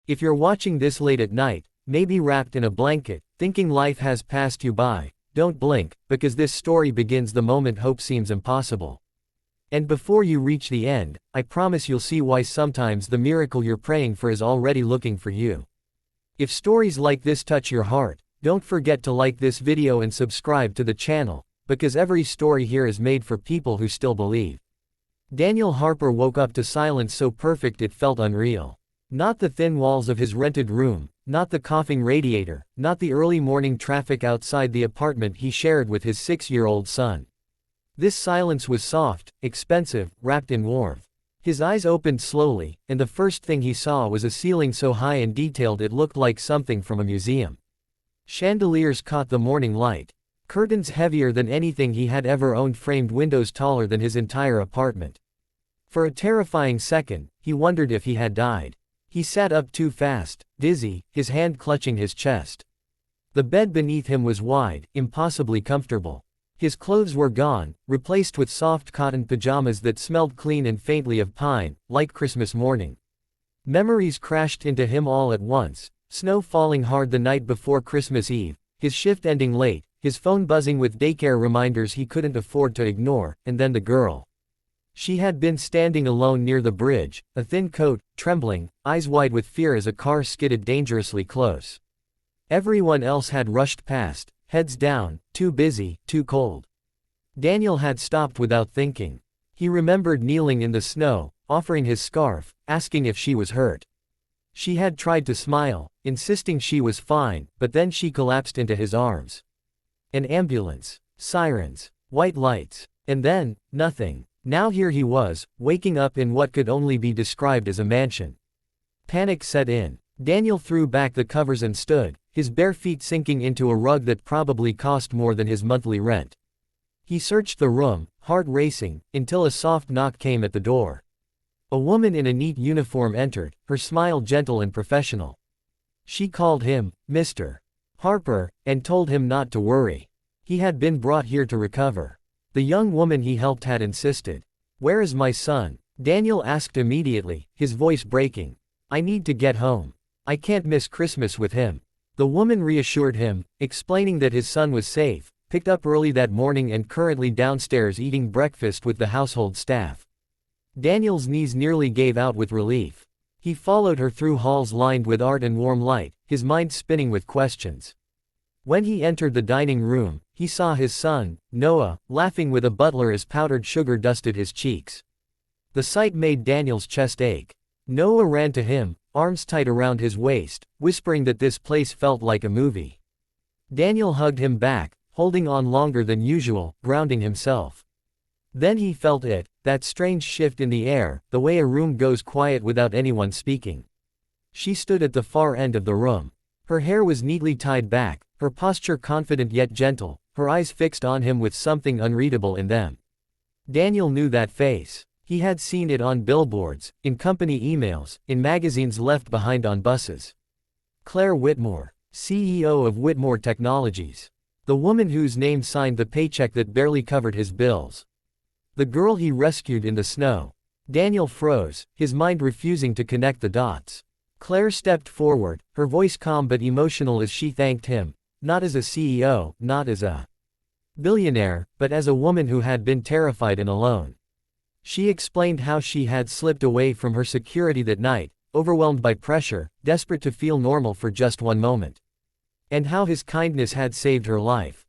If you're watching this late at night, maybe wrapped in a blanket, thinking life has passed you by, don't blink, because this story begins the moment hope seems impossible. And before you reach the end, I promise you'll see why sometimes the miracle you're praying for is already looking for you. If stories like this touch your heart, don't forget to like this video and subscribe to the channel, because every story here is made for people who still believe. Daniel Harper woke up to silence so perfect it felt unreal. Not the thin walls of his rented room, not the coughing radiator, not the early morning traffic outside the apartment he shared with his 6-year-old son. This silence was soft, expensive, wrapped in warmth. His eyes opened slowly, and the first thing he saw was a ceiling so high and detailed it looked like something from a museum. Chandeliers caught the morning light. Curtains heavier than anything he had ever owned, framed windows taller than his entire apartment. For a terrifying second, he wondered if he had died. He sat up too fast, dizzy, his hand clutching his chest. The bed beneath him was wide, impossibly comfortable. His clothes were gone, replaced with soft cotton pajamas that smelled clean and faintly of pine, like Christmas morning. Memories crashed into him all at once, snow falling hard the night before Christmas Eve, his shift ending late, his phone buzzing with daycare reminders he couldn't afford to ignore, and then the girl. She had been standing alone near the bridge, a thin coat, trembling, eyes wide with fear as a car skidded dangerously close. Everyone else had rushed past, heads down, too busy, too cold. Daniel had stopped without thinking. He remembered kneeling in the snow, offering his scarf, asking if she was hurt. She had tried to smile, insisting she was fine, but then she collapsed into his arms. An ambulance, sirens, white lights, and then, nothing. Now here he was, waking up in what could only be described as a mansion. Panic set in. Daniel threw back the covers and stood, his bare feet sinking into a rug that probably cost more than his monthly rent. He searched the room, heart racing, until a soft knock came at the door. A woman in a neat uniform entered, her smile gentle and professional. She called him, Mr. Harper, and told him not to worry. He had been brought here to recover. The young woman he helped had insisted. "Where is my son?" Daniel asked immediately, his voice breaking. "I need to get home. I can't miss Christmas with him." The woman reassured him, explaining that his son was safe, picked up early that morning and currently downstairs eating breakfast with the household staff. Daniel's knees nearly gave out with relief. He followed her through halls lined with art and warm light, his mind spinning with questions. When he entered the dining room, he saw his son, Noah, laughing with a butler as powdered sugar dusted his cheeks. The sight made Daniel's chest ache. Noah ran to him, arms tight around his waist, whispering that this place felt like a movie. Daniel hugged him back, holding on longer than usual, grounding himself. Then he felt it, that strange shift in the air, the way a room goes quiet without anyone speaking. She stood at the far end of the room. Her hair was neatly tied back, her posture confident yet gentle, her eyes fixed on him with something unreadable in them. Daniel knew that face. He had seen it on billboards, in company emails, in magazines left behind on buses. Claire Whitmore, CEO of Whitmore Technologies. The woman whose name signed the paycheck that barely covered his bills. The girl he rescued in the snow. Daniel froze, his mind refusing to connect the dots. Claire stepped forward, her voice calm but emotional as she thanked him, not as a CEO, not as a billionaire, but as a woman who had been terrified and alone. She explained how she had slipped away from her security that night, overwhelmed by pressure, desperate to feel normal for just one moment. And how his kindness had saved her life.